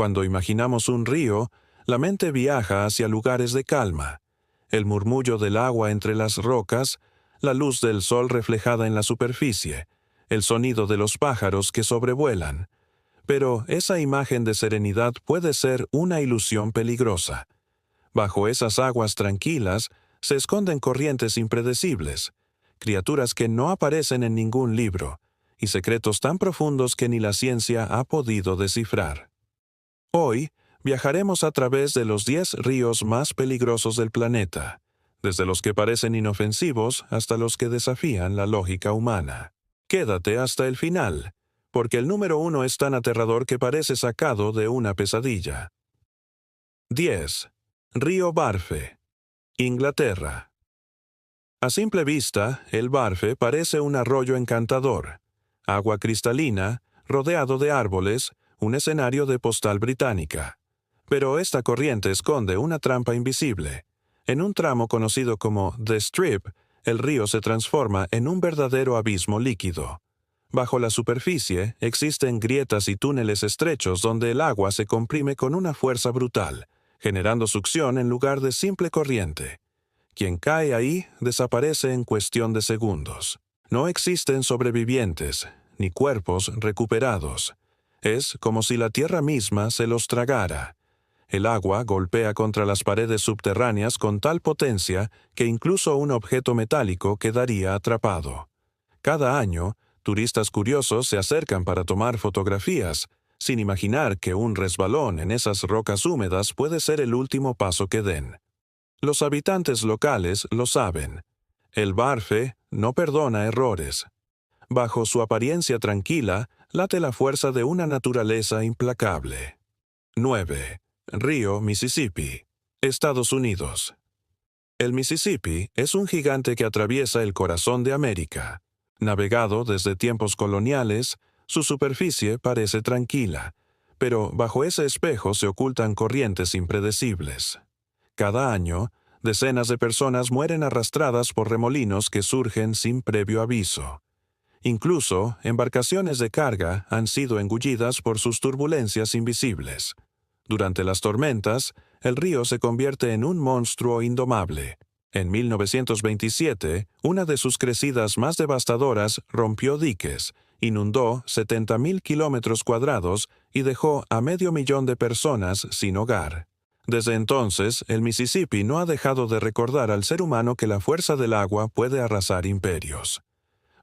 Cuando imaginamos un río, la mente viaja hacia lugares de calma. El murmullo del agua entre las rocas, la luz del sol reflejada en la superficie, el sonido de los pájaros que sobrevuelan. Pero esa imagen de serenidad puede ser una ilusión peligrosa. Bajo esas aguas tranquilas se esconden corrientes impredecibles, criaturas que no aparecen en ningún libro, y secretos tan profundos que ni la ciencia ha podido descifrar. Hoy viajaremos a través de los 10 ríos más peligrosos del planeta, desde los que parecen inofensivos hasta los que desafían la lógica humana. Quédate hasta el final, porque el número 1 es tan aterrador que parece sacado de una pesadilla. 10. Río Barfe, Inglaterra. A simple vista, el Barfe parece un arroyo encantador. Agua cristalina, rodeado de árboles, un escenario de postal británica. Pero esta corriente esconde una trampa invisible. En un tramo conocido como The Strip, el río se transforma en un verdadero abismo líquido. Bajo la superficie existen grietas y túneles estrechos donde el agua se comprime con una fuerza brutal, generando succión en lugar de simple corriente. Quien cae ahí desaparece en cuestión de segundos. No existen sobrevivientes, ni cuerpos recuperados. Es como si la tierra misma se los tragara. El agua golpea contra las paredes subterráneas con tal potencia que incluso un objeto metálico quedaría atrapado. Cada año, turistas curiosos se acercan para tomar fotografías, sin imaginar que un resbalón en esas rocas húmedas puede ser el último paso que den. Los habitantes locales lo saben. El Barfe no perdona errores. Bajo su apariencia tranquila, late la fuerza de una naturaleza implacable. 9. Río Mississippi, Estados Unidos. El Mississippi es un gigante que atraviesa el corazón de América. Navegado desde tiempos coloniales, su superficie parece tranquila, pero bajo ese espejo se ocultan corrientes impredecibles. Cada año, decenas de personas mueren arrastradas por remolinos que surgen sin previo aviso. Incluso, embarcaciones de carga han sido engullidas por sus turbulencias invisibles. Durante las tormentas, el río se convierte en un monstruo indomable. En 1927, una de sus crecidas más devastadoras rompió diques, inundó 70.000 kilómetros cuadrados y dejó a 500.000 de personas sin hogar. Desde entonces, el Mississippi no ha dejado de recordar al ser humano que la fuerza del agua puede arrasar imperios.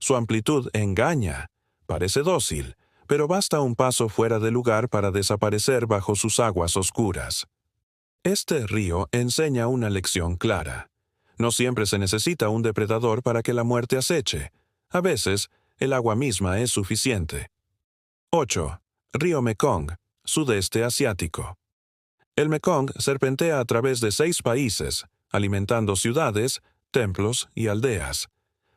Su amplitud engaña, parece dócil, pero basta un paso fuera de lugar para desaparecer bajo sus aguas oscuras. Este río enseña una lección clara. No siempre se necesita un depredador para que la muerte aceche. A veces, el agua misma es suficiente. 8. Río Mekong, Sudeste Asiático. El Mekong serpentea a través de 6 países, alimentando ciudades, templos y aldeas.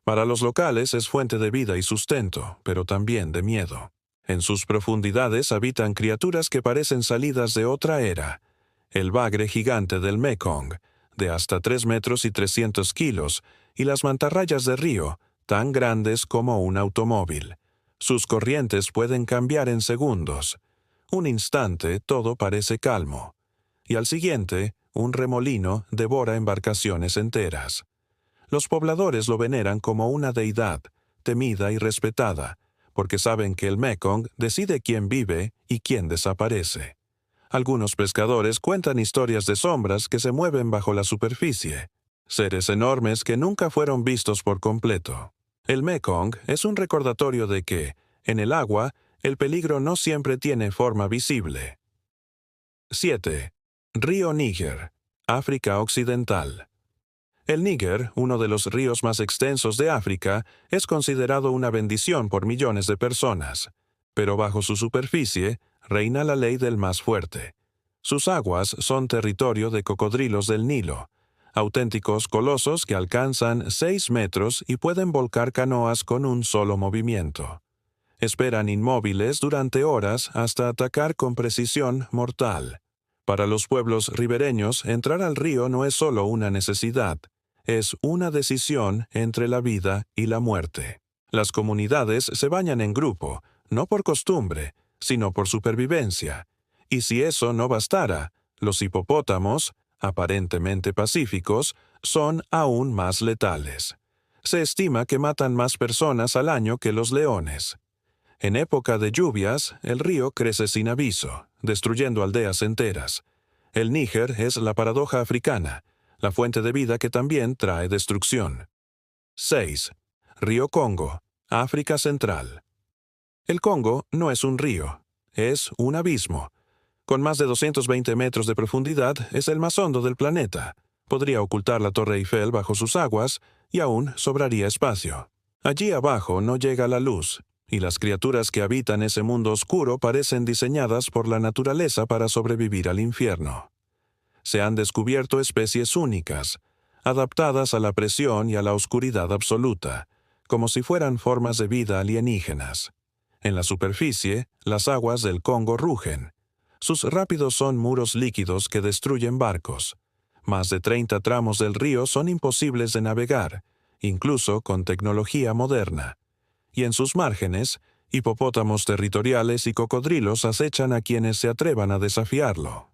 Para los locales es fuente de vida y sustento, pero también de miedo. En sus profundidades habitan criaturas que parecen salidas de otra era. El bagre gigante del Mekong, de hasta 3 metros y 300 kilos, y las mantarrayas de río, tan grandes como un automóvil. Sus corrientes pueden cambiar en segundos. Un instante todo parece calmo, y al siguiente, un remolino devora embarcaciones enteras. Los pobladores lo veneran como una deidad, temida y respetada, porque saben que el Mekong decide quién vive y quién desaparece. Algunos pescadores cuentan historias de sombras que se mueven bajo la superficie, seres enormes que nunca fueron vistos por completo. El Mekong es un recordatorio de que, en el agua, el peligro no siempre tiene forma visible. 7. Río Níger, África Occidental. El Níger, uno de los ríos más extensos de África, es considerado una bendición por millones de personas. Pero bajo su superficie reina la ley del más fuerte. Sus aguas son territorio de cocodrilos del Nilo, auténticos colosos que alcanzan 6 metros y pueden volcar canoas con un solo movimiento. Esperan inmóviles durante horas hasta atacar con precisión mortal. Para los pueblos ribereños, entrar al río no es solo una necesidad, es una decisión entre la vida y la muerte. Las comunidades se bañan en grupo, no por costumbre, sino por supervivencia, Y si eso no bastara, los hipopótamos, aparentemente pacíficos, son aún más letales. Se estima que matan más personas al año que los leones. En época de lluvias, el río crece sin aviso, destruyendo aldeas enteras. El Níger es la paradoja africana, la fuente de vida que también trae destrucción. 6. Río Congo, África Central. El Congo no es un río, es un abismo. Con más de 220 metros de profundidad, es el más hondo del planeta. Podría ocultar la Torre Eiffel bajo sus aguas y aún sobraría espacio. Allí abajo no llega la luz, y las criaturas que habitan ese mundo oscuro parecen diseñadas por la naturaleza para sobrevivir al infierno. Se han descubierto especies únicas, adaptadas a la presión y a la oscuridad absoluta, como si fueran formas de vida alienígenas. En la superficie, las aguas del Congo rugen. Sus rápidos son muros líquidos que destruyen barcos. Más de 30 tramos del río son imposibles de navegar, incluso con tecnología moderna. Y en sus márgenes, hipopótamos territoriales y cocodrilos acechan a quienes se atrevan a desafiarlo.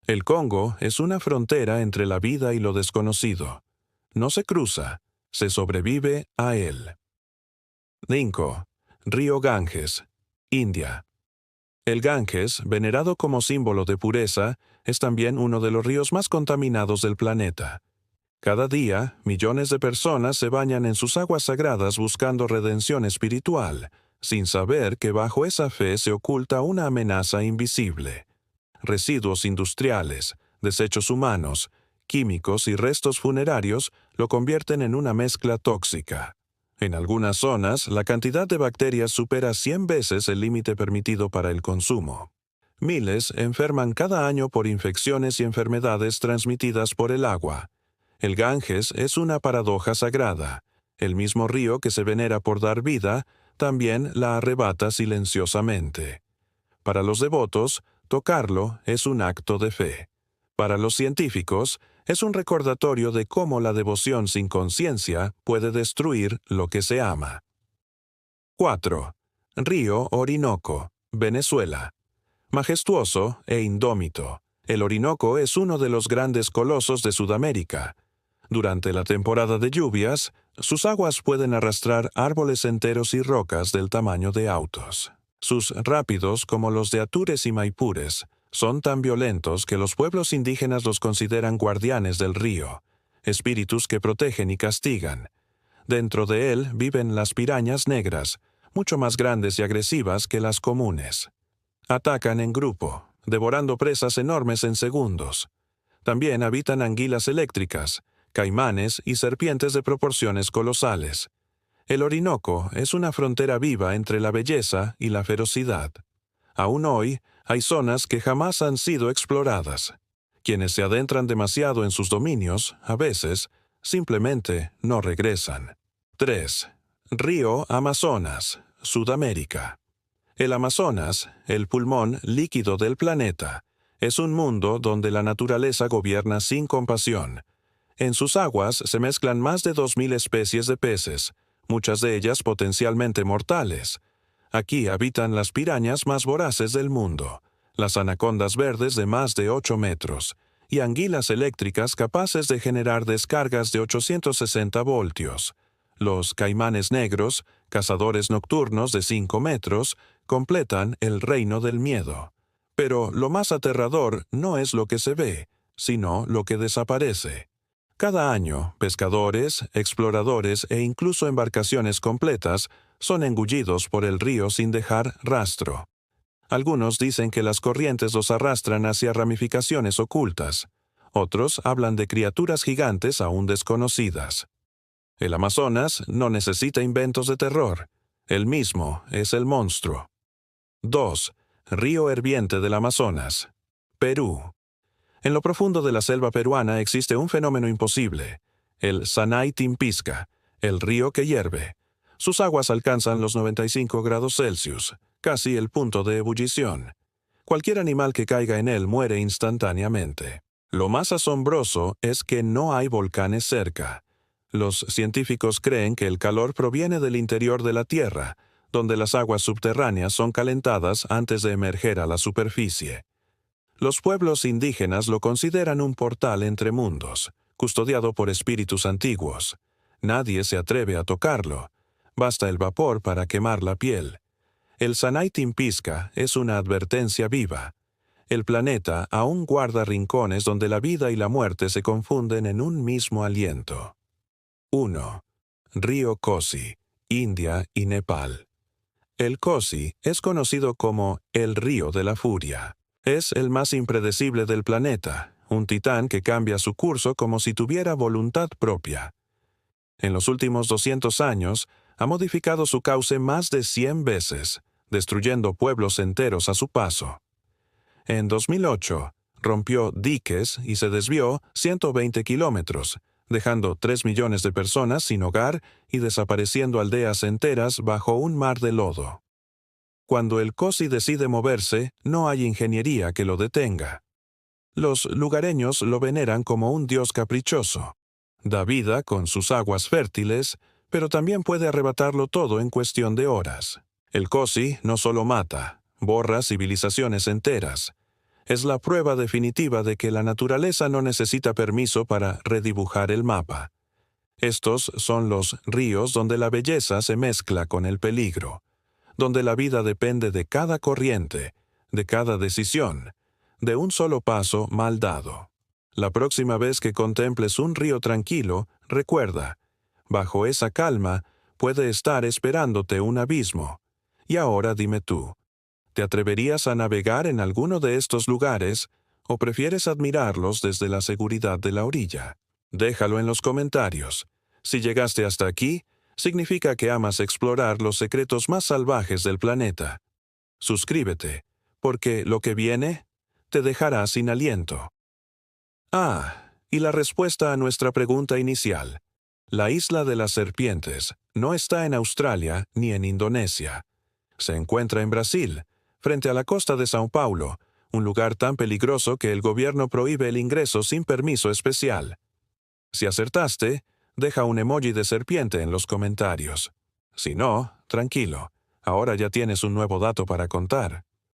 El Congo es una frontera entre la vida y lo desconocido. No se cruza, se sobrevive a él. 5. Río Ganges, India. El Ganges, venerado como símbolo de pureza, es también uno de los ríos más contaminados del planeta. Cada día, millones de personas se bañan en sus aguas sagradas buscando redención espiritual, sin saber que bajo esa fe se oculta una amenaza invisible. Residuos industriales, desechos humanos, químicos y restos funerarios lo convierten en una mezcla tóxica. En algunas zonas, la cantidad de bacterias supera 100 veces el límite permitido para el consumo. Miles enferman cada año por infecciones y enfermedades transmitidas por el agua. El Ganges es una paradoja sagrada. El mismo río que se venera por dar vida, también la arrebata silenciosamente. Para los devotos, tocarlo es un acto de fe. Para los científicos, es un recordatorio de cómo la devoción sin conciencia puede destruir lo que se ama. 4. Río Orinoco, Venezuela. Majestuoso e indómito, el Orinoco es uno de los grandes colosos de Sudamérica. Durante la temporada de lluvias, sus aguas pueden arrastrar árboles enteros y rocas del tamaño de autos. Sus rápidos, como los de Atures y Maipures, son tan violentos que los pueblos indígenas los consideran guardianes del río, espíritus que protegen y castigan. Dentro de él viven las pirañas negras, mucho más grandes y agresivas que las comunes. Atacan en grupo, devorando presas enormes en segundos. También habitan anguilas eléctricas, caimanes y serpientes de proporciones colosales. El Orinoco es una frontera viva entre la belleza y la ferocidad. Aún hoy, hay zonas que jamás han sido exploradas. Quienes se adentran demasiado en sus dominios, a veces, simplemente no regresan. 3. Río Amazonas, Sudamérica. El Amazonas, el pulmón líquido del planeta, es un mundo donde la naturaleza gobierna sin compasión. En sus aguas se mezclan más de 2.000 especies de peces, muchas de ellas potencialmente mortales. Aquí habitan las pirañas más voraces del mundo, las anacondas verdes de más de 8 metros, y anguilas eléctricas capaces de generar descargas de 860 voltios. Los caimanes negros, cazadores nocturnos de 5 metros, completan el reino del miedo. Pero lo más aterrador no es lo que se ve, sino lo que desaparece. Cada año, pescadores, exploradores e incluso embarcaciones completas son engullidos por el río sin dejar rastro. Algunos dicen que las corrientes los arrastran hacia ramificaciones ocultas. Otros hablan de criaturas gigantes aún desconocidas. El Amazonas no necesita inventos de terror. Él mismo es el monstruo. 2. Río Hirviente del Amazonas, Perú. En lo profundo de la selva peruana existe un fenómeno imposible, el Sanay Timpisca, el río que hierve. Sus aguas alcanzan los 95 grados Celsius, casi el punto de ebullición. Cualquier animal que caiga en él muere instantáneamente. Lo más asombroso es que no hay volcanes cerca. Los científicos creen que el calor proviene del interior de la Tierra, donde las aguas subterráneas son calentadas antes de emerger a la superficie. Los pueblos indígenas lo consideran un portal entre mundos, custodiado por espíritus antiguos. Nadie se atreve a tocarlo. Basta el vapor para quemar la piel. El Sanaitim-Pisca es una advertencia viva. El planeta aún guarda rincones donde la vida y la muerte se confunden en un mismo aliento. 1. Río Kosi, India y Nepal. El Kosi es conocido como el Río de la Furia. Es el más impredecible del planeta, un titán que cambia su curso como si tuviera voluntad propia. En los últimos 200 años, ha modificado su cauce más de 100 veces, destruyendo pueblos enteros a su paso. En 2008, rompió diques y se desvió 120 kilómetros, dejando 3 millones de personas sin hogar y desapareciendo aldeas enteras bajo un mar de lodo. Cuando el Kosi decide moverse, no hay ingeniería que lo detenga. Los lugareños lo veneran como un dios caprichoso. Da vida con sus aguas fértiles, pero también puede arrebatarlo todo en cuestión de horas. El Kosi no solo mata, borra civilizaciones enteras. Es la prueba definitiva de que la naturaleza no necesita permiso para redibujar el mapa. Estos son los ríos donde la belleza se mezcla con el peligro, donde la vida depende de cada corriente, de cada decisión, de un solo paso mal dado. La próxima vez que contemples un río tranquilo, recuerda, bajo esa calma puede estar esperándote un abismo. Y ahora dime tú, ¿te atreverías a navegar en alguno de estos lugares o prefieres admirarlos desde la seguridad de la orilla? Déjalo en los comentarios. Si llegaste hasta aquí, significa que amas explorar los secretos más salvajes del planeta. Suscríbete, porque lo que viene te dejará sin aliento. Y la respuesta a nuestra pregunta inicial. La isla de las serpientes no está en Australia ni en Indonesia. Se encuentra en Brasil, frente a la costa de São Paulo, un lugar tan peligroso que el gobierno prohíbe el ingreso sin permiso especial. Si acertaste, deja un emoji de serpiente en los comentarios. Si no, tranquilo, ahora ya tienes un nuevo dato para contar.